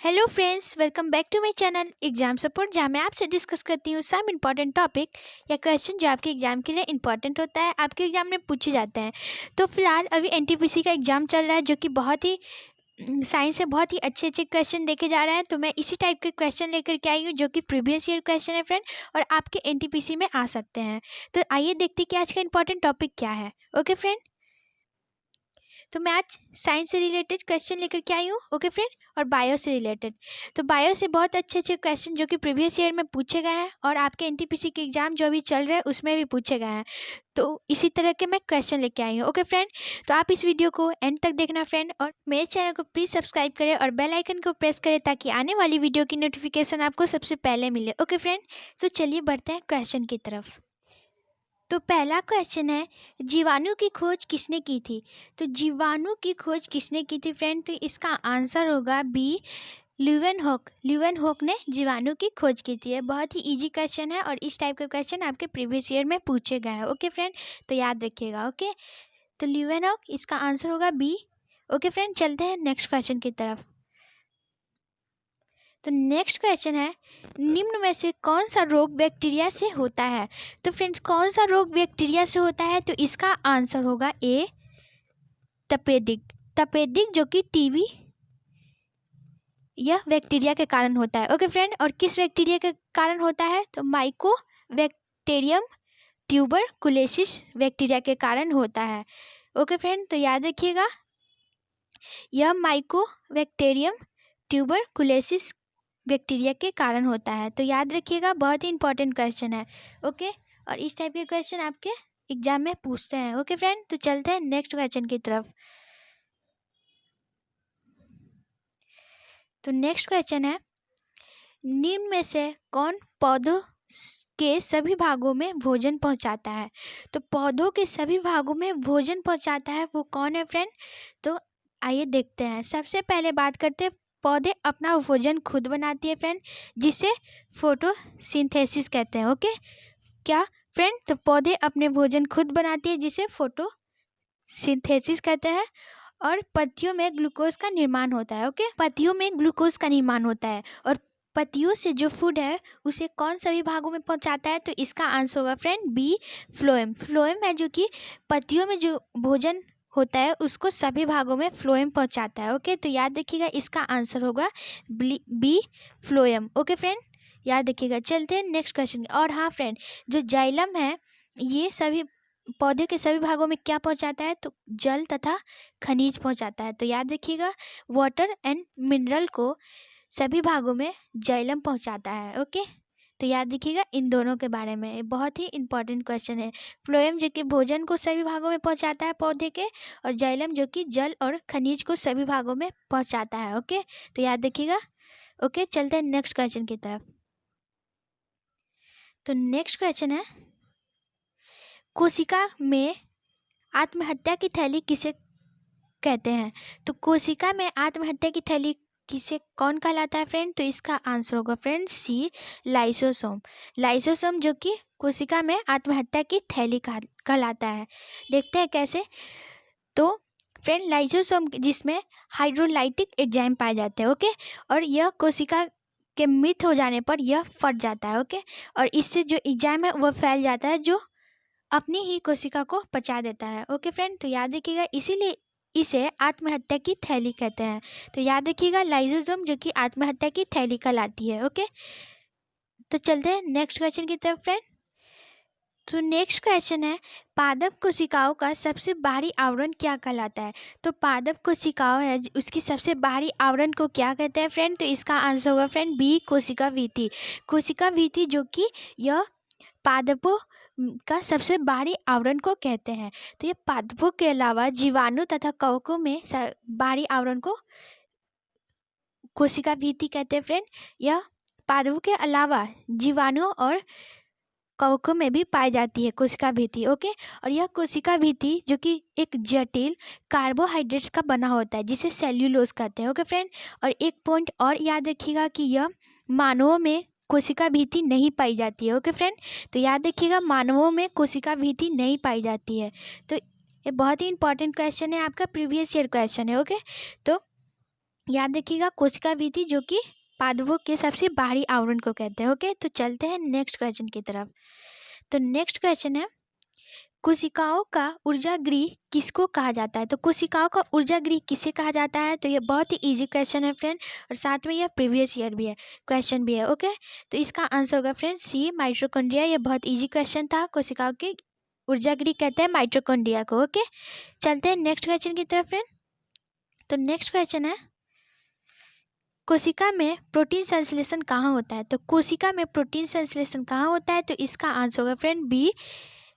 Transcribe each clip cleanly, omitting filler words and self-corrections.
Hello friends, welcome back to my channel exam support, जहाँ मैं आपसे डिस्कस करती हूँ सम इम्पॉर्टेंट टॉपिक या क्वेश्चन जो आपके एग्जाम के लिए इंपॉर्टेंट होता है, आपके एग्जाम में पूछे जाते हैं। तो फिलहाल अभी एनटीपीसी का एग्जाम चल रहा है, जो कि बहुत ही साइंस से बहुत ही अच्छे अच्छे क्वेश्चन देखे जा रहे हैं। तो मैं इसी टाइप के क्वेश्चन लेकर के आई हूँ, जो कि प्रीवियस ईयर क्वेश्चन है फ्रेंड, और आपके एनटीपीसी में आ सकते हैं। तो आइए देखते हैं कि आज का इंपॉर्टेंट टॉपिक क्या है। ओके फ्रेंड, तो मैं आज साइंस से रिलेटेड क्वेश्चन लेकर के आई हूँ। ओके फ्रेंड, और बायो से रिलेटेड। तो बायो से बहुत अच्छे अच्छे क्वेश्चन जो कि प्रीवियस ईयर में पूछे गए हैं, और आपके एनटीपीसी के एग्जाम जो अभी चल रहे हैं उसमें भी पूछे गए हैं। तो इसी तरह के मैं क्वेश्चन लेके आई हूँ। ओके फ्रेंड, तो आप इस वीडियो को एंड तक देखना फ्रेंड, और मेरे चैनल को प्लीज़ सब्सक्राइब करें और बेल आइकन को प्रेस करें, ताकि आने वाली वीडियो की नोटिफिकेशन आपको सबसे पहले मिले। ओके फ्रेंड, तो चलिए बढ़ते हैं क्वेश्चन की तरफ। तो पहला क्वेश्चन है, जीवाणु की खोज किसने की थी? तो जीवाणु की खोज किसने की थी फ्रेंड? तो इसका आंसर होगा बी, ल्यूवेनहॉक। ल्यूवेनहॉक ने जीवाणु की खोज की थी। ये बहुत ही इजी क्वेश्चन है, और इस टाइप के क्वेश्चन आपके प्रीवियस ईयर में पूछे गए हैं। ओके फ्रेंड, तो याद रखिएगा। ओके, तो ल्यूवेनहॉक, इसका आंसर होगा बी। ओके फ्रेंड, चलते हैं नेक्स्ट क्वेश्चन की तरफ। तो नेक्स्ट क्वेश्चन है, निम्न में से कौन सा रोग बैक्टीरिया से होता है? तो फ्रेंड्स, कौन सा रोग बैक्टीरिया से होता है? तो इसका आंसर होगा ए, तपेदिक। तपेदिक जो कि टीबी यह बैक्टीरिया के कारण होता है। ओके फ्रेंड, और किस बैक्टीरिया के कारण होता है? तो माइको बैक्टीरियम ट्यूबरकुलोसिस बैक्टीरिया के कारण होता है। ओके फ्रेंड, तो याद रखिएगा, यह माइको बैक्टीरियम ट्यूबरकुलोसिस बैक्टीरिया के कारण होता है। तो याद रखिएगा, बहुत ही इंपॉर्टेंट क्वेश्चन है। ओके, और इस टाइप के क्वेश्चन आपके एग्जाम में पूछते हैं। ओके फ्रेंड, तो चलते हैं नेक्स्ट क्वेश्चन की तरफ। तो नेक्स्ट क्वेश्चन है, निम्न में से कौन पौधों के सभी भागों में भोजन पहुंचाता है? तो पौधों के सभी भागों में भोजन पहुंचाता है, वो कौन है फ्रेंड? तो आइए देखते हैं। सबसे पहले बात करते हैं, पौधे अपना भोजन खुद बनाती है फ्रेंड, जिसे फोटोसिंथेसिस कहते हैं। ओके, क्या फ्रेंड? तो पौधे अपने भोजन खुद बनाती है, जिसे फोटोसिंथेसिस कहते हैं। और पत्तियों में ग्लूकोज का निर्माण होता है। ओके, पत्तियों में ग्लूकोज का निर्माण होता है, और पत्तियों से जो फूड है उसे कौन सभी भागों में पहुंचाता है? तो इसका आंसर होगा फ्रेंड बी, फ्लोएम। फ्लोएम है जो कि पत्तियों में जो भोजन होता है उसको सभी भागों में फ्लोएम पहुंचाता है। ओके, तो याद रखिएगा, इसका आंसर होगा बी, फ्लोएम। ओके फ्रेंड, याद रखिएगा। चलते हैं नेक्स्ट क्वेश्चन। और हाँ फ्रेंड, जो जाइलम है, ये सभी पौधे के सभी भागों में क्या पहुंचाता है? तो जल तथा खनिज पहुंचाता है। तो याद रखिएगा, वाटर एंड मिनरल को सभी भागों में जाइलम पहुंचाता है। ओके, तो याद रखिएगा इन दोनों के बारे में, ये बहुत ही इंपॉर्टेंट क्वेश्चन है। फ्लोएम जो कि भोजन को सभी भागों में पहुंचाता है पौधे के, और जाइलम जो कि जल और खनिज को सभी भागों में पहुंचाता है। ओके, तो याद रखिएगा। ओके, चलते हैं नेक्स्ट क्वेश्चन की तरफ। तो नेक्स्ट क्वेश्चन है, कोशिका में आत्महत्या की थैली किसे कहते हैं? तो कोशिका में आत्महत्या की थैली किसे कौन कहलाता है फ्रेंड? तो इसका आंसर होगा फ्रेंड सी, लाइसोसोम। लाइसोसोम जो कि कोशिका में आत्महत्या की थैली कहलाता है। देखते हैं कैसे। तो फ्रेंड, लाइसोसोम जिसमें हाइड्रोलाइटिक एंजाइम पाए जाते हैं। ओके, और यह कोशिका के मृत हो जाने पर यह फट जाता है। ओके, और इससे जो एंजाइम है वह फैल जाता है, जो अपनी ही कोशिका को पचा देता है। ओके फ्रेंड, तो याद रखिएगा, इसीलिए इसे आत्महत्या की थैली कहते हैं। तो याद रखिएगा, लाइसोसोम जो कि आत्महत्या की थैली कहलाती है। ओके, तो चलते हैं नेक्स्ट क्वेश्चन की तरफ फ्रेंड। तो नेक्स्ट क्वेश्चन है, पादप कोशिकाओं का सबसे बाहरी आवरण क्या कहलाता है? तो पादप कोशिकाओं है उसकी सबसे बाहरी आवरण को क्या कहते हैं फ्रेंड? तो इसका आंसर होगा फ्रेंड बी, कोशिका भित्ति। कोशिका भित्ति जो कि यह पादपों का सबसे बाहरी आवरण को कहते हैं। तो ये पादपों के अलावा जीवाणु तथा कवकों में बाहरी आवरण को कोशिका भित्ति कहते हैं फ्रेंड। यह पादपों के अलावा जीवाणु और कवकों में भी पाई जाती है कोशिका भित्ति। ओके, और यह कोशिका भित्ति जो कि एक जटिल कार्बोहाइड्रेट्स का बना होता है, जिसे सेल्यूलोज कहते हैं। ओके फ्रेंड, और एक पॉइंट और याद रखिएगा कि यह मानवों में कोशिका भित्ति नहीं पाई जाती है। ओके फ्रेंड, तो याद रखिएगा, मानवों में कोशिका भित्ति नहीं पाई जाती है। तो ये बहुत ही इंपॉर्टेंट क्वेश्चन है, आपका प्रीवियस ईयर क्वेश्चन है। ओके, तो याद रखिएगा कोशिका विधि जो कि पादपों के सबसे बाहरी आवरण को कहते हैं। ओके, तो चलते हैं नेक्स्ट क्वेश्चन की तरफ। तो नेक्स्ट क्वेश्चन है कोशिकाओं का ऊर्जा गृह किसको कहा जाता है? तो कोशिकाओं का ऊर्जा गृह किसे कहा जाता है? तो ये बहुत ही इजी क्वेश्चन है फ्रेंड, और साथ में यह प्रीवियस ईयर भी है क्वेश्चन भी है। ओके, तो इसका आंसर होगा फ्रेंड सी, माइटोकॉन्ड्रिया। ये बहुत इजी क्वेश्चन था। कोशिकाओं के ऊर्जा गृह कहते हैं माइटोकॉन्ड्रिया को। ओके, चलते हैं नेक्स्ट क्वेश्चन की तरफ फ्रेंड। तो नेक्स्ट क्वेश्चन है कोशिका में प्रोटीन संश्लेषण कहाँ होता है? तो कोशिका में प्रोटीन संश्लेषण कहाँ होता है? तो इसका आंसर होगा फ्रेंड बी,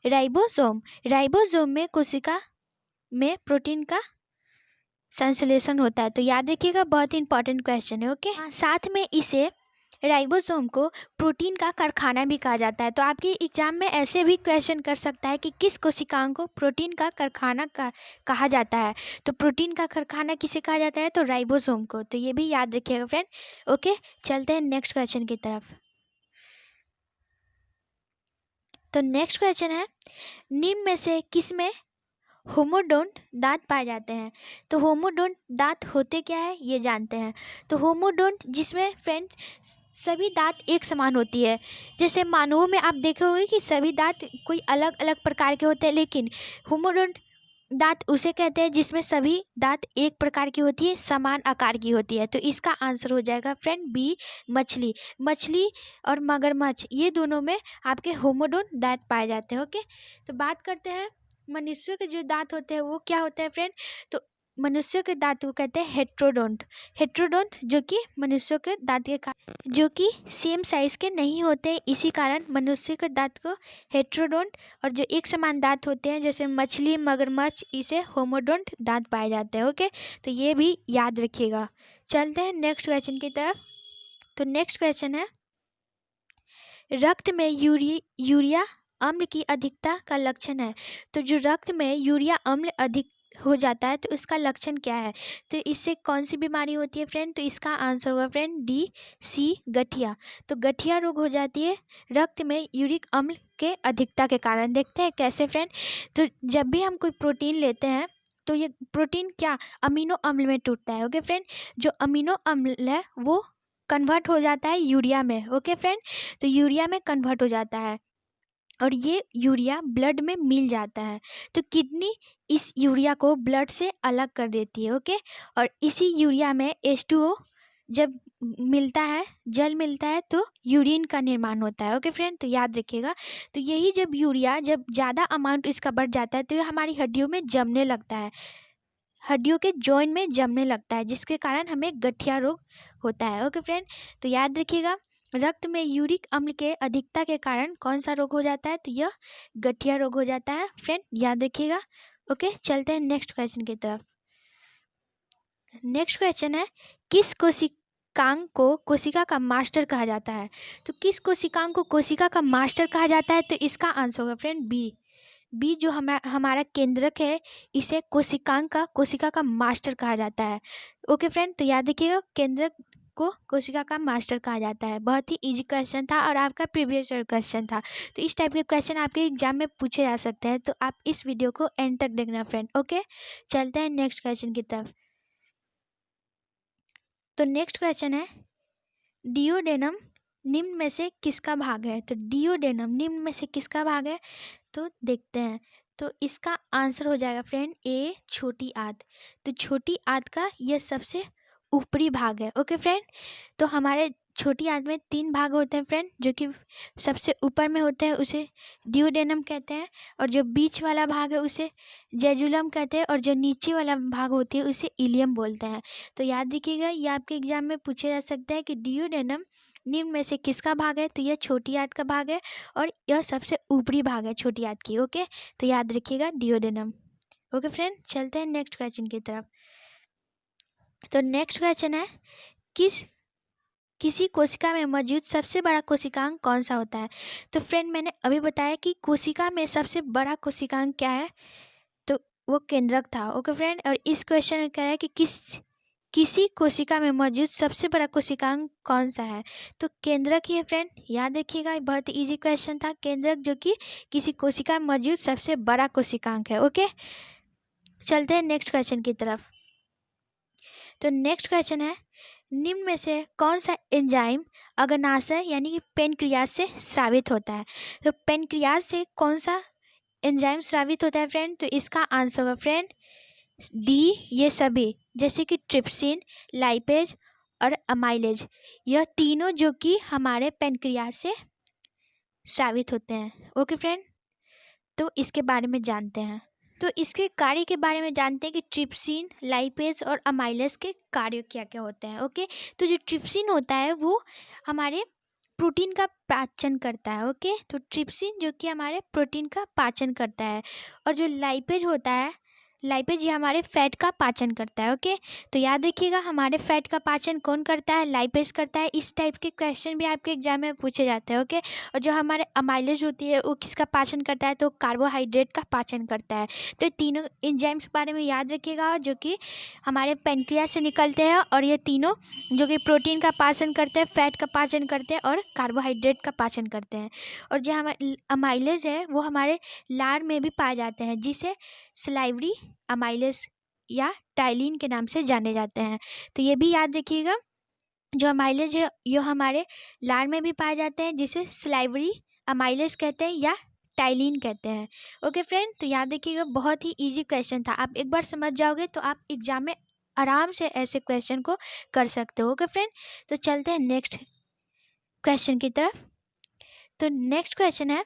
राइबोसोम। राइबोसोम में कोशिका में प्रोटीन का संश्लेषण होता है। तो याद रखिएगा बहुत ही इंपॉर्टेंट क्वेश्चन है। ओके, साथ में इसे राइबोसोम को प्रोटीन का कारखाना भी कहा जाता है। तो आपके एग्जाम में ऐसे भी क्वेश्चन कर सकता है कि किस कोशिकाओं को प्रोटीन का कारखाना कहा जाता है? तो प्रोटीन का कारखाना किसे कहा जाता है? तो राइबोसोम को। तो ये भी याद रखिएगा फ्रेंड। ओके, चलते हैं नेक्स्ट क्वेश्चन की तरफ। तो नेक्स्ट क्वेश्चन है निम्न में से किस में होमोडोंट दांत पाए जाते हैं? तो होमोडोंट दांत होते क्या है ये जानते हैं। तो होमोडोंट जिसमें फ्रेंड्स सभी दांत एक समान होती है। जैसे मानवों में आप देखे होंगे कि सभी दांत कोई अलग अलग प्रकार के होते हैं, लेकिन होमोडोंट दांत उसे कहते हैं जिसमें सभी दांत एक प्रकार की होती है, समान आकार की होती है। तो इसका आंसर हो जाएगा फ्रेंड बी, मछली। मछली और मगरमच्छ ये दोनों में आपके होमोडोंट दांत पाए जाते हैं। ओके, तो बात करते हैं मनुष्य के जो दांत होते हैं वो क्या होते हैं फ्रेंड? तो मनुष्य के दांत को कहते हैं हेट्रोडोंट। हेट्रोडोंट जो कि मनुष्य के दांत के जो कि सेम साइज के नहीं होते, इसी कारण मनुष्य के दांत को हेट्रोडोंट, और जो एक समान दांत होते हैं जैसे मछली मगरमच्छ इसे होमोडोंट दांत पाए जाते हैं। ओके, तो ये भी याद रखिएगा। चलते हैं नेक्स्ट क्वेश्चन की तरफ। तो नेक्स्ट क्वेश्चन है रक्त में यूरिया अम्ल की अधिकता का लक्षण है। तो जो रक्त में यूरिया अम्ल अधिक हो जाता है तो इसका लक्षण क्या है? तो इससे कौन सी बीमारी होती है फ्रेंड? तो इसका आंसर होगा फ्रेंड डी, सी, गठिया। तो गठिया रोग हो जाती है रक्त में यूरिक अम्ल के अधिकता के कारण। देखते हैं कैसे फ्रेंड। तो जब भी हम कोई प्रोटीन लेते हैं तो ये प्रोटीन क्या अमीनो अम्ल में टूटता है। ओके फ्रेंड, जो अमीनो अम्ल है वो कन्वर्ट हो जाता है यूरिया में। ओके फ्रेंड, तो यूरिया में कन्वर्ट हो जाता है और ये यूरिया ब्लड में मिल जाता है। तो किडनी इस यूरिया को ब्लड से अलग कर देती है। ओके, और इसी यूरिया में H2O जब मिलता है, जल मिलता है, तो यूरिन का निर्माण होता है। ओके फ्रेंड, तो याद रखिएगा। तो यही जब यूरिया जब ज़्यादा अमाउंट इसका बढ़ जाता है तो ये हमारी हड्डियों में जमने लगता है, हड्डियों के जॉइंट में जमने लगता है, जिसके कारण हमें गठिया रोग होता है। ओके फ्रेंड, तो याद रखिएगा रक्त में यूरिक अम्ल के अधिकता के कारण कौन सा रोग हो जाता है? तो यह गठिया रोग हो जाता है फ्रेंड, याद रखिएगा। ओके, चलते हैं नेक्स्ट क्वेश्चन की तरफ। नेक्स्ट क्वेश्चन है किस कोशिकांग को कोशिका का मास्टर कहा जाता है? तो किस कोशिकांग को कोशिका का मास्टर कहा जाता है? तो इसका आंसर होगा फ्रेंड बी जो हमारा केंद्रक है इसे कोशिका का मास्टर कहा जाता है। ओके फ्रेंड, तो याद रखिएगा केंद्रक को कोशिका का मास्टर कहा जाता है। बहुत ही इजी क्वेश्चन था और आपका प्रीवियस ईयर क्वेश्चन था। तो इस टाइप के क्वेश्चन आपके एग्जाम में पूछे जा सकते हैं, तो आप इस वीडियो को एंड तक देखना फ्रेंड। ओके, चलते हैं नेक्स्ट क्वेश्चन की तरफ। तो नेक्स्ट क्वेश्चन है डिओडेनम निम्न में से किसका भाग है? तो डिओडेनम निम्न में से किसका भाग है? तो देखते हैं। तो इसका आंसर हो जाएगा फ्रेंड ए, छोटी आंत। तो छोटी आंत का यह सबसे ऊपरी भाग है। ओके फ्रेंड, तो हमारे छोटी आंत में 3 भाग होते हैं फ्रेंड, जो कि सबसे ऊपर में होते हैं उसे डिओडेनम कहते हैं, और जो बीच वाला भाग है उसे जेजुलम कहते हैं, और जो नीचे वाला भाग होती है उसे इलियम बोलते हैं। तो याद रखिएगा ये आपके एग्जाम में पूछा जा सकता है कि डिओडेनम निम्न में से किसका भाग है? तो यह छोटी आंत का भाग है और यह सबसे ऊपरी भाग है छोटी आंत की। ओके, तो याद रखिएगा डिओडेनम। ओके फ्रेंड, चलते हैं नेक्स्ट क्वेश्चन की तरफ। तो नेक्स्ट क्वेश्चन है किसी कोशिका में मौजूद सबसे बड़ा कोशिकांग कौन सा होता है? तो फ्रेंड मैंने अभी बताया कि कोशिका में सबसे बड़ा कोशिकांग क्या है, तो वो केंद्रक था। ओके फ्रेंड, और इस क्वेश्चन में कह रहा है कि किसी कोशिका में मौजूद सबसे बड़ा कोशिकांग कौन सा है? तो केंद्रक ही है फ्रेंड, याद रखिएगा बहुत इजी क्वेश्चन था। केंद्रक जो कि किसी कोशिका में मौजूद सबसे बड़ा कोशिकांग है। ओके, चलते हैं नेक्स्ट क्वेश्चन की तरफ। तो नेक्स्ट क्वेश्चन है, निम्न में से कौन सा एंजाइम अग्नाशय यानी कि पेनक्रियाज से स्रावित होता है? तो पेनक्रियाज से कौन सा एंजाइम स्रावित होता है फ्रेंड? तो इसका आंसर होगा फ्रेंड डी, ये सभी, जैसे कि ट्रिप्सिन, लाइपेज और अमाइलेज, यह तीनों जो कि हमारे पेनक्रियाज से स्रावित होते हैं। ओके फ्रेंड, तो इसके बारे में जानते हैं। तो इसके कार्य के बारे में जानते हैं कि ट्रिप्सिन, लाइपेज और अमाइलेज के कार्य क्या क्या होते हैं। ओके, तो जो ट्रिप्सिन होता है वो हमारे प्रोटीन का पाचन करता है। ओके, तो ट्रिप्सिन जो कि हमारे प्रोटीन का पाचन करता है, और जो लाइपेज होता है, लाइपेज ये हमारे फैट का पाचन करता है। ओके, तो याद रखिएगा हमारे फैट का पाचन कौन करता है? लाइपेज करता है। इस टाइप के क्वेश्चन भी आपके एग्जाम में पूछे जाते हैं। ओके, और जो हमारे अमाइलेज होती है वो किसका पाचन करता है? तो कार्बोहाइड्रेट का पाचन करता है। तो तीनों एंजाइम्स के बारे में याद रखिएगा जो कि हमारे पेनक्रियाज से निकलते हैं, और ये तीनों जो कि प्रोटीन का पाचन करते हैं, फैट का पाचन करते हैं और कार्बोहाइड्रेट का पाचन करते हैं। और जो हमारे अमाइलेज है वो हमारे लार में भी पाए जाते हैं, जिसे सलाइवरी अमाइलेज या टाइलिन के नाम से जाने जाते हैं। तो ये भी याद रखिएगा, जो अमाइलेज है ये हमारे लार में भी पाए जाते हैं, जिसे सलाइवरी अमाइलेज कहते हैं या टाइलिन कहते हैं। ओके फ्रेंड, तो याद रखिएगा बहुत ही इजी क्वेश्चन था। आप एक बार समझ जाओगे तो आप एग्जाम में आराम से ऐसे क्वेश्चन को कर सकते हो। ओके फ्रेंड, तो चलते हैं नेक्स्ट क्वेश्चन की तरफ। तो नेक्स्ट क्वेश्चन है,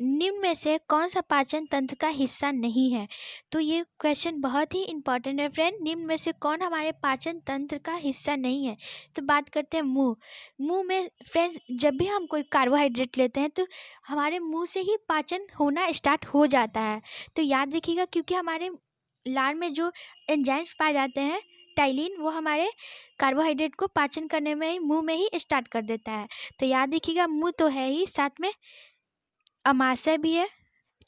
निम्न में से कौन सा पाचन तंत्र का हिस्सा नहीं है? तो ये क्वेश्चन बहुत ही इंपॉर्टेंट है फ्रेंड। निम्न में से कौन हमारे पाचन तंत्र का हिस्सा नहीं है? तो बात करते हैं मुंह। मुंह में फ्रेंड जब भी हम कोई कार्बोहाइड्रेट लेते हैं तो हमारे मुंह से ही पाचन होना स्टार्ट हो जाता है। तो याद रखिएगा, क्योंकि हमारे लार में जो एंजाइम्स पाए जाते हैं टाइलिन, वो हमारे कार्बोहाइड्रेट को पाचन करने में ही मुंह में ही स्टार्ट कर देता है। तो याद रखिएगा मुंह तो है ही, साथ में अमाशय भी है,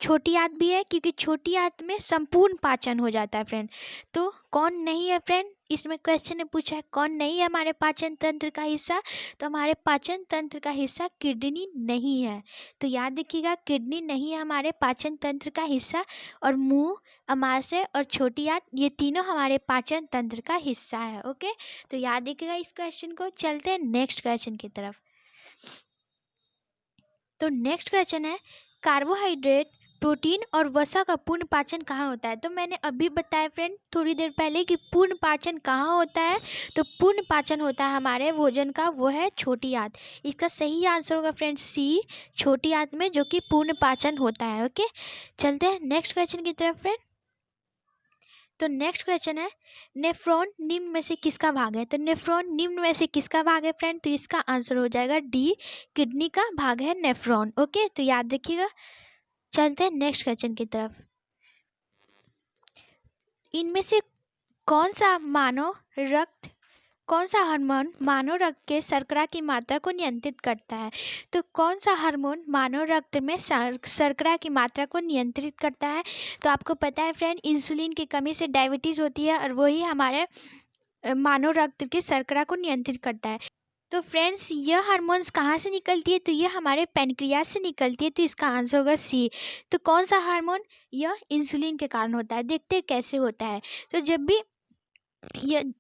छोटी आंत भी है, क्योंकि छोटी आंत में संपूर्ण पाचन हो जाता है फ्रेंड। तो कौन नहीं है फ्रेंड? इसमें क्वेश्चन ने पूछा है कौन नहीं है हमारे पाचन तंत्र का हिस्सा? तो हमारे पाचन तंत्र का हिस्सा किडनी नहीं है। तो याद रखिएगा किडनी नहीं है हमारे पाचन तंत्र का हिस्सा, और मुंह, अमाशय और छोटी आंत ये तीनों हमारे पाचन तंत्र का हिस्सा है। ओके, तो याद रखिएगा इस क्वेश्चन को। चलते हैं नेक्स्ट क्वेश्चन की तरफ। तो नेक्स्ट क्वेश्चन है, कार्बोहाइड्रेट, प्रोटीन और वसा का पूर्ण पाचन कहाँ होता है? तो मैंने अभी बताया फ्रेंड थोड़ी देर पहले कि पूर्ण पाचन कहाँ होता है। तो पूर्ण पाचन होता है हमारे भोजन का, वो है छोटी आंत। इसका सही आंसर होगा फ्रेंड सी, छोटी आंत में जो कि पूर्ण पाचन होता है। ओके, चलते हैं नेक्स्ट क्वेश्चन की तरफ फ्रेंड। तो नेक्स्ट क्वेश्चन है, नेफ्रॉन निम्न में से किसका भाग है? तो नेफ्रॉन निम्न में से किसका भाग है फ्रेंड? तो इसका आंसर हो जाएगा डी, किडनी का भाग है नेफ्रॉन। ओके, तो याद रखिएगा। चलते हैं नेक्स्ट क्वेश्चन की तरफ। इनमें से कौन सा हार्मोन मानव रक्त के शर्करा की मात्रा को नियंत्रित करता है? तो कौन सा हार्मोन मानव रक्त में शर्करा की मात्रा को नियंत्रित करता है? तो आपको पता है फ्रेंड इंसुलिन की कमी से डायबिटीज़ होती है, और वही हमारे मानव रक्त की शर्करा को नियंत्रित करता है। तो फ्रेंड्स यह हार्मोन्स कहाँ से निकलती है? तो यह हमारे पेनक्रियाज से निकलती है। तो इसका आंसर होगा सी। तो कौन सा हार्मोन? यह इंसुलिन के कारण होता है। देखते हैं कैसे होता है। तो जब भी यह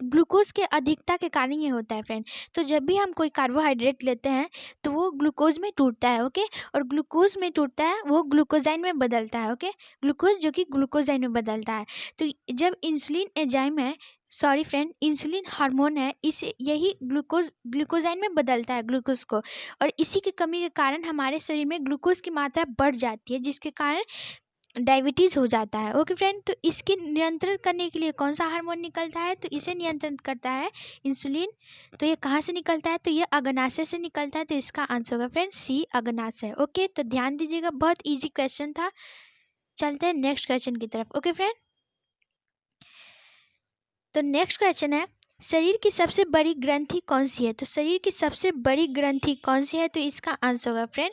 ग्लूकोज के अधिकता के कारण ये होता है फ्रेंड। तो जब भी हम कोई कार्बोहाइड्रेट लेते हैं तो वो ग्लूकोज में टूटता है। ओके, और ग्लूकोज में टूटता है वो ग्लूकोजाइन में बदलता है। ओके, ग्लूकोज जो कि ग्लूकोजाइन में बदलता है। तो जब इंसुलिन एंजाइम है, सॉरी फ्रेंड, इंसुलिन हार्मोन है, इसे यही ग्लूकोजाइन में बदलता है ग्लूकोज को, और इसी की कमी के कारण हमारे शरीर में ग्लूकोज की मात्रा बढ़ जाती है, जिसके कारण डायबिटीज़ हो जाता है। ओके फ्रेंड, तो इसकी नियंत्रण करने के लिए कौन सा हार्मोन निकलता है? तो इसे नियंत्रण करता है इंसुलिन। तो ये कहाँ से निकलता है? तो ये अग्नाशय से निकलता है। तो इसका आंसर होगा फ्रेंड सी, अग्नाशय। ओके, तो ध्यान दीजिएगा, बहुत इजी क्वेश्चन था। चलते हैं नेक्स्ट क्वेश्चन की तरफ। ओके फ्रेंड, तो नेक्स्ट क्वेश्चन है, शरीर की सबसे बड़ी ग्रंथि कौन सी है? तो शरीर की सबसे बड़ी ग्रंथि कौन सी है? तो इसका आंसर होगा फ्रेंड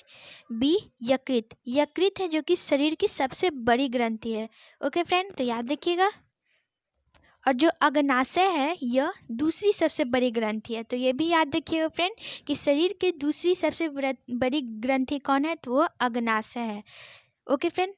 बी, यकृत। यकृत है जो कि शरीर की सबसे बड़ी ग्रंथि है। ओके फ्रेंड, तो याद रखिएगा। और जो अग्नाशय है यह दूसरी सबसे बड़ी ग्रंथि है। तो ये भी याद रखिएगा फ्रेंड कि शरीर की दूसरी सबसे बड़ी ग्रंथि कौन है? तो वो अग्नाशय है। Okay friend.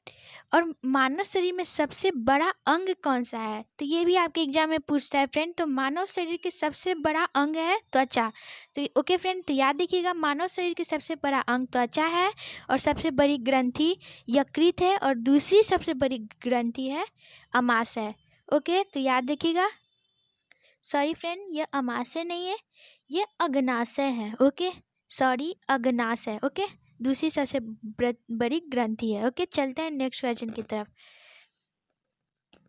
और मानव शरीर में सबसे बड़ा अंग कौन सा है? तो ये भी आपके एग्जाम में पूछता है फ्रेंड। तो मानव शरीर के सबसे बड़ा अंग है त्वचा। तो ओके फ्रेंड, तो याद रखिएगा मानव शरीर के सबसे बड़ा अंग त्वचा है, और सबसे बड़ी ग्रंथि यकृत है, और दूसरी सबसे बड़ी ग्रंथि है अमाशय। ओके, तो याद रखिएगा। सॉरी फ्रेंड, ये अमाशय नहीं है, ये अग्नाशय है। Okay, sorry, अग्नाशय। ओके, दूसरी सबसे बड़ी ग्रंथि है। ओके, चलते हैं नेक्स्ट क्वेश्चन की तरफ।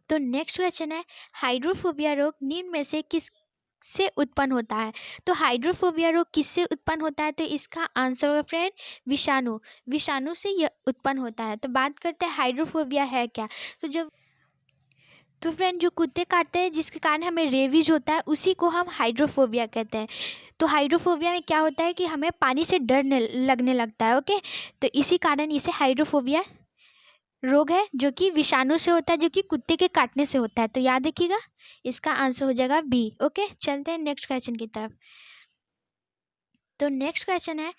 तो नेक्स्ट क्वेश्चन है, हाइड्रोफोबिया रोग निम्न में से किस से उत्पन्न होता है? तो हाइड्रोफोबिया रोग किससे उत्पन्न होता है? तो इसका आंसर होगा फ्रेंड विषाणु। विषाणु से यह उत्पन्न होता है। तो बात करते हैं हाइड्रोफोबिया है क्या। तो फ्रेंड जो कुत्ते काटते हैं जिसके कारण हमें रेबीज होता है, उसी को हम हाइड्रोफोबिया कहते हैं। तो हाइड्रोफोबिया में क्या होता है कि हमें पानी से डर लगने लगता है। ओके, तो इसी कारण इसे हाइड्रोफोबिया रोग है, जो कि विषाणु से होता है, जो कि कुत्ते के काटने से होता है। तो याद रखिएगा, इसका आंसर हो जाएगा बी। ओके, चलते हैं नेक्स्ट क्वेश्चन की तरफ। तो नेक्स्ट क्वेश्चन है,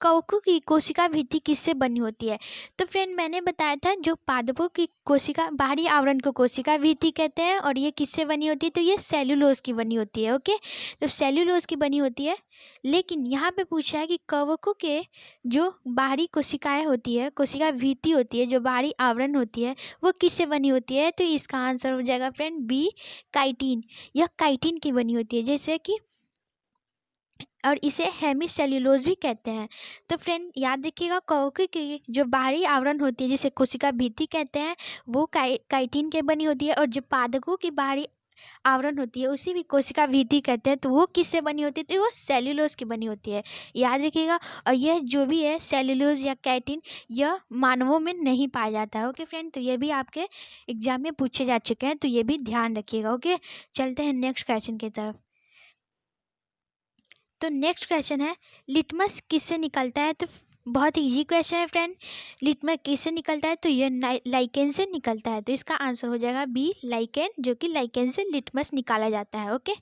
कवकों की कोशिका भित्ति किससे बनी होती है? तो फ्रेंड मैंने बताया था, जो पादपों की कोशिका बाहरी आवरण को कोशिका भित्ति कहते हैं, और ये किससे बनी होती है? तो ये सेल्यूलोज की बनी होती है। ओके, तो सेल्यूलोज की बनी होती है। लेकिन यहाँ पे पूछा है कि कवकों के जो बाहरी कोशिकाएं होती है, कोशिका भित्ति होती है, जो बाहरी आवरण होती है, वो किससे बनी होती है? तो इसका आंसर हो जाएगा फ्रेंड बी, काइटिन। यह काइटिन की बनी होती है, जैसे कि, और इसे हेमीसेल्यूलोज भी कहते हैं। तो फ्रेंड याद रखिएगा, कवकों की जो बाहरी आवरण होती है, जिसे कोशिका भित्ति कहते हैं, वो काइटिन के बनी होती है, और जो पादपों की बाहरी आवरण होती है उसी भी कोशिका भित्ति कहते हैं। तो वो किससे बनी होती है? तो वो सेल्यूलोज की बनी होती है, याद रखिएगा। और यह जो भी है सेल्यूलोज या काइटिन, यह मानवों में नहीं पाया जाता है। ओके फ्रेंड, तो ये भी आपके एग्जाम में पूछे जा चुके हैं, तो ये भी ध्यान रखिएगा। ओके, चलते हैं नेक्स्ट क्वेश्चन की तरफ। तो नेक्स्ट क्वेश्चन है, लिटमस किससे निकलता है? तो बहुत इजी क्वेश्चन है फ्रेंड। लिटमस किससे निकलता है? तो ये लाइकेन से निकलता है। तो इसका आंसर हो जाएगा बी, लाइकेन, जो कि लाइकेन से लिटमस निकाला जाता है। ओके,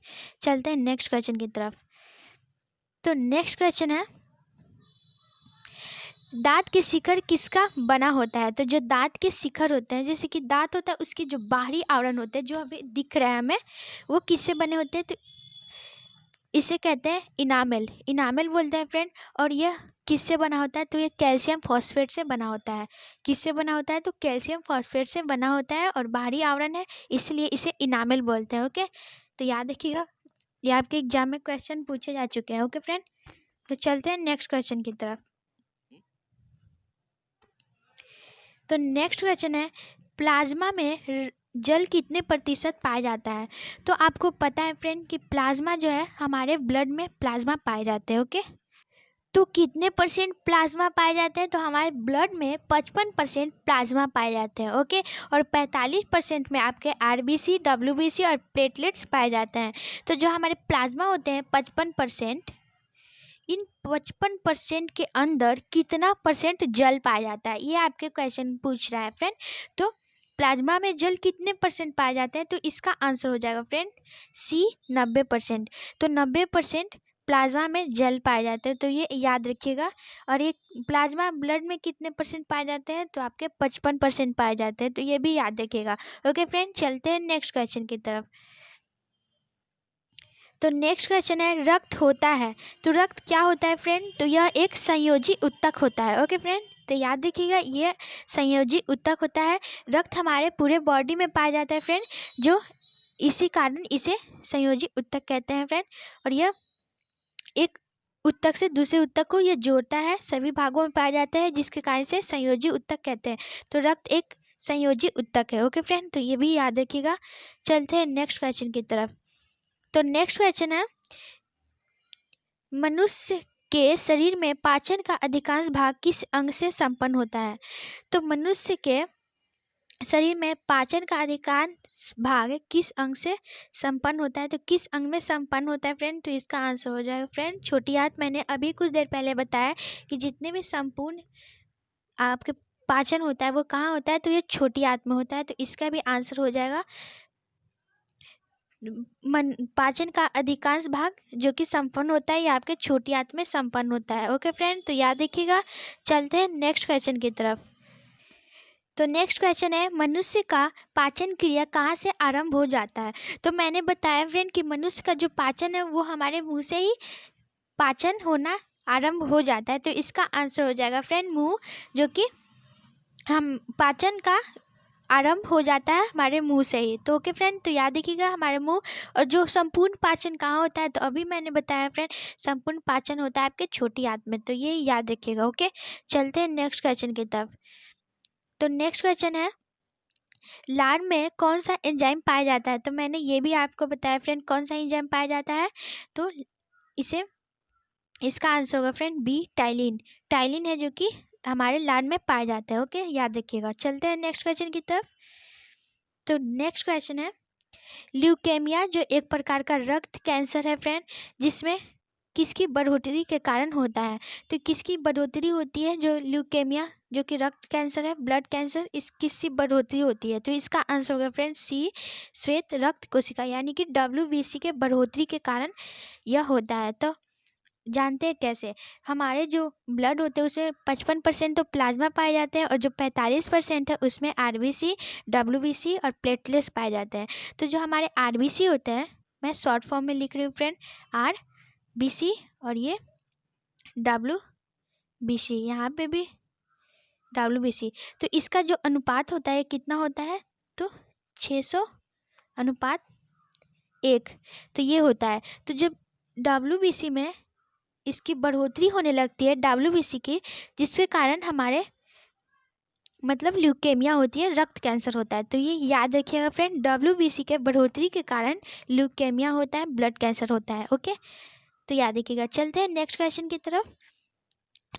चलते हैं नेक्स्ट क्वेश्चन की तरफ। तो नेक्स्ट क्वेश्चन है, दांत के शिखर किसका बना होता है? तो जो दांत के शिखर होते हैं, जैसे कि दांत होता है, उसके जो बाहरी आवरण होते हैं, जो अभी दिख रहा है हमें, वो किससे बने होते हैं? तो इसे कहते हैं इनामेल। इनामेल बोलते हैं फ्रेंड। और यह किससे बना होता है? तो ये कैल्शियम फॉस्फेट से बना होता है। किससे बना होता है? तो कैल्शियम फॉस्फेट से बना होता है, और बाहरी आवरण है, इसलिए इसे इनामेल बोलते हैं। ओके, तो याद रखिएगा, ये आपके एग्जाम में क्वेश्चन पूछे जा चुके हैं। ओके फ्रेंड, तो चलते हैं नेक्स्ट क्वेश्चन की तरफ। तो नेक्स्ट क्वेश्चन है, प्लाज्मा में जल कितने प्रतिशत पाया जाता है? तो आपको पता है फ्रेंड कि प्लाज्मा जो है, हमारे ब्लड में प्लाज्मा पाए जाते हैं। ओके, तो कितने परसेंट प्लाज्मा पाए जाते हैं? तो हमारे ब्लड में 55% प्लाज्मा पाए जाते हैं। ओके, और 45% में आपके आरबीसी, डब्ल्यूबीसी और प्लेटलेट्स पाए जाते हैं। तो जो हमारे प्लाज्मा होते हैं 55%, इन 55% के अंदर कितना परसेंट जल पाया जाता है, ये आपके क्वेश्चन पूछ रहा है फ्रेंड। तो प्लाज्मा में जल कितने परसेंट पाए जाते हैं? तो इसका आंसर हो जाएगा फ्रेंड सी, 90%। तो 90% प्लाज्मा में जल पाए जाते हैं, तो ये याद रखिएगा। और ये प्लाज्मा ब्लड में कितने परसेंट पाए जाते हैं? तो आपके 55% पाए जाते हैं, तो ये भी याद रखिएगा। ओके फ्रेंड, चलते हैं नेक्स्ट क्वेश्चन की तरफ। तो नेक्स्ट क्वेश्चन है, रक्त होता है। तो रक्त क्या होता है फ्रेंड? तो यह एक संयोजी उत्तक होता है। ओके फ्रेंड, तो याद रखिएगा, यह संयोजी उत्तक होता है। रक्त हमारे पूरे बॉडी में पाया जाता है फ्रेंड, जो इसी कारण इसे संयोजी उत्तक कहते हैं फ्रेंड। और यह एक उत्तक से दूसरे उत्तक को यह जोड़ता है, सभी भागों में पाया जाता है, जिसके कारण से संयोजी उत्तक कहते हैं। तो रक्त एक संयोजी उत्तक है। ओके फ्रेंड, तो ये भी याद रखिएगा। चलते हैं नेक्स्ट क्वेश्चन की तरफ। तो नेक्स्ट क्वेश्चन है, मनुष्य के शरीर में पाचन का अधिकांश भाग किस अंग से संपन्न होता है? तो मनुष्य के शरीर में पाचन का अधिकांश भाग किस अंग से संपन्न होता है? तो किस अंग में संपन्न होता है फ्रेंड? तो इसका आंसर हो जाएगा फ्रेंड छोटी आंत। मैंने अभी कुछ देर पहले बताया कि जितने भी संपूर्ण आपके पाचन होता है वो कहाँ होता है? तो ये छोटी आंत में होता है। तो इसका भी आंसर हो जाएगा पाचन का अधिकांश भाग जो कि संपन्न होता है ये आपके छोटी आंत में संपन्न होता है। ओके फ्रेंड, तो याद रखिएगा। चलते हैं नेक्स्ट क्वेश्चन की तरफ। तो नेक्स्ट क्वेश्चन है, मनुष्य का पाचन क्रिया कहाँ से आरंभ हो जाता है? तो मैंने बताया फ्रेंड कि मनुष्य का जो पाचन है वो हमारे मुंह से ही पाचन होना आरंभ हो जाता है। तो इसका आंसर हो जाएगा फ्रेंड मुंह, जो कि हम पाचन का आरंभ हो जाता है हमारे मुंह से ही। तो ओके फ्रेंड, तो याद रखिएगा हमारे मुंह। और जो संपूर्ण पाचन कहाँ होता है? तो अभी मैंने बताया फ्रेंड, संपूर्ण पाचन होता है आपके छोटी आंत में। तो ये याद रखिएगा। ओके, चलते हैं नेक्स्ट क्वेश्चन की तरफ। तो नेक्स्ट क्वेश्चन है, लार में कौन सा एंजाइम पाया जाता है? तो मैंने ये भी आपको बताया फ्रेंड, कौन सा एंजाइम पाया जाता है। तो इसे इसका आंसर होगा फ्रेंड बी, टाइलिन। टाइलिन है जो कि हमारे लार में पाया जाता है। ओके, याद रखिएगा। चलते हैं नेक्स्ट क्वेश्चन की तरफ। तो नेक्स्ट क्वेश्चन है, ल्यूकेमिया जो एक प्रकार का रक्त कैंसर है फ्रेंड, जिसमें किसकी बढ़ोतरी के कारण होता है? तो किसकी बढ़ोतरी होती है? जो ल्यूकेमिया जो कि रक्त कैंसर है, ब्लड कैंसर, इस किसकी बढ़ोतरी होती है? तो इसका आंसर होगा फ्रेंड सी, श्वेत रक्त कोशिका यानी कि WBC के बढ़ोतरी के कारण यह होता है। तो जानते हैं कैसे? हमारे जो ब्लड होते हैं उसमें 55% तो प्लाज्मा पाए जाते हैं और जो 45% है उसमें RBC, WBC और प्लेटलेट्स पाए जाते हैं। तो जो हमारे RBC होते हैं, मैं शॉर्ट फॉर्म में लिख रही हूँ फ्रेंड, RBC, और ये WBC, यहाँ पे भी WBC। तो इसका जो अनुपात होता है कितना होता है? तो 600:1। तो ये होता है। तो जब WBC में इसकी बढ़ोतरी होने लगती है, WBC की, जिसके कारण हमारे मतलब ल्यूकेमिया होती है, रक्त कैंसर होता है। तो ये याद रखिएगा फ्रेंड, WBC के बढ़ोतरी के कारण ल्यूकेमिया होता है, ब्लड कैंसर होता है। ओके, तो याद रखिएगा। चलते हैं नेक्स्ट क्वेश्चन की तरफ।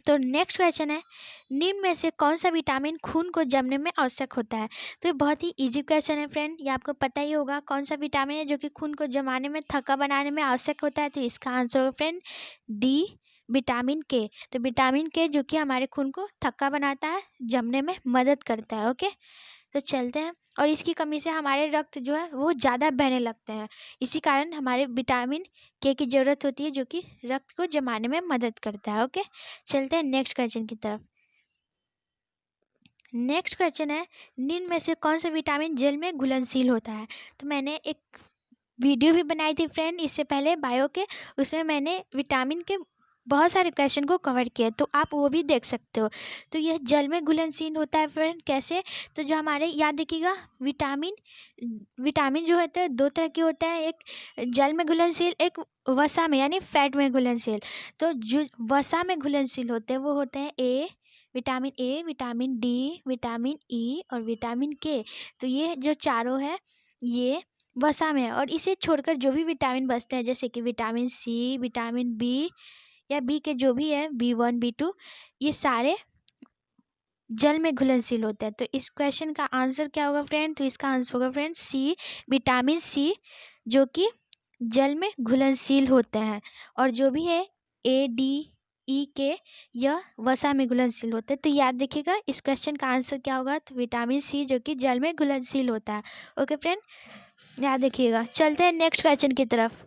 तो नेक्स्ट क्वेश्चन है, निम्न में से कौन सा विटामिन खून को जमने में आवश्यक होता है? तो ये बहुत ही इजी क्वेश्चन है फ्रेंड, ये आपको पता ही होगा कौन सा विटामिन है जो कि खून को जमाने में, थक्का बनाने में आवश्यक होता है। तो इसका आंसर होगा फ्रेंड डी, विटामिन के। तो विटामिन के जो कि हमारे खून को थक्का बनाता है, जमने में मदद करता है। ओके, तो चलते हैं। और इसकी कमी से हमारे रक्त जो है वो ज़्यादा बहने लगते हैं, इसी कारण हमारे विटामिन के की ज़रूरत होती है जो कि रक्त को जमाने में मदद करता है। ओके, चलते हैं नेक्स्ट क्वेश्चन की तरफ। नेक्स्ट क्वेश्चन है, निम्न में से कौन सा विटामिन जल में घुलनशील होता है? तो मैंने एक वीडियो भी बनाई थी फ्रेंड इससे पहले बायो के, उसमें मैंने विटामिन के बहुत सारे क्वेश्चन को कवर किया, तो आप वो भी देख सकते हो। तो यह जल में घुलनशील होता है फ्रेंड, कैसे? तो जो हमारे, याद रखिएगा, विटामिन जो होते हैं दो तरह के होते हैं, एक जल में घुलनशील, एक वसा में यानी फैट में घुलनशील। तो जो वसा में घुलनशील होते हैं वो होते हैं vitamin A, vitamin D, vitamin E और विटामिन के। तो ये जो चारों है ये वसा में है, और इसे छोड़कर जो भी विटामिन बचते हैं जैसे कि विटामिन सी, विटामिन बी या बी के जो भी है, B1, B2, ये सारे जल में घुलनशील होते हैं। तो इस क्वेश्चन का आंसर क्या होगा फ्रेंड? तो इसका आंसर होगा फ्रेंड सी, विटामिन सी, जो कि जल में घुलनशील होते हैं। और जो भी है A, D, E के, यह वसा में घुलनशील होते हैं। तो याद रखिएगा इस क्वेश्चन का आंसर क्या होगा? तो विटामिन सी जो कि जल में घुलनशील होता है। ओके फ्रेंड, याद रखिएगा। चलते हैं नेक्स्ट क्वेश्चन की तरफ।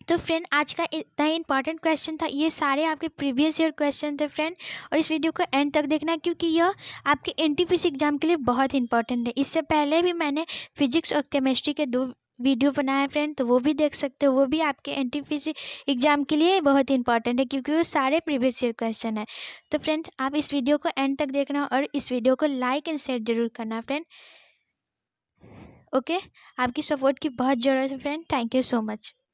तो फ्रेंड आज का इतना ही इंपॉर्टेंट क्वेश्चन था, ये सारे आपके प्रीवियस ईयर क्वेश्चन थे फ्रेंड, और इस वीडियो को एंड तक देखना क्योंकि यह आपके NTPC एग्जाम के लिए बहुत इंपॉर्टेंट है। इससे पहले भी मैंने फिजिक्स और केमिस्ट्री के 2 वीडियो बनाए फ्रेंड, तो वो भी देख सकते हो, वो भी आपके NTPC एग्जाम के लिए बहुत इंपॉर्टेंट है क्योंकि वो सारे प्रीवियस ईयर क्वेश्चन है। तो फ्रेंड आप इस वीडियो को एंड तक देखना और इस वीडियो को लाइक एंड शेयर जरूर करना फ्रेंड। ओके, आपकी सपोर्ट की बहुत ज़रूरत है friend. Thank you so much.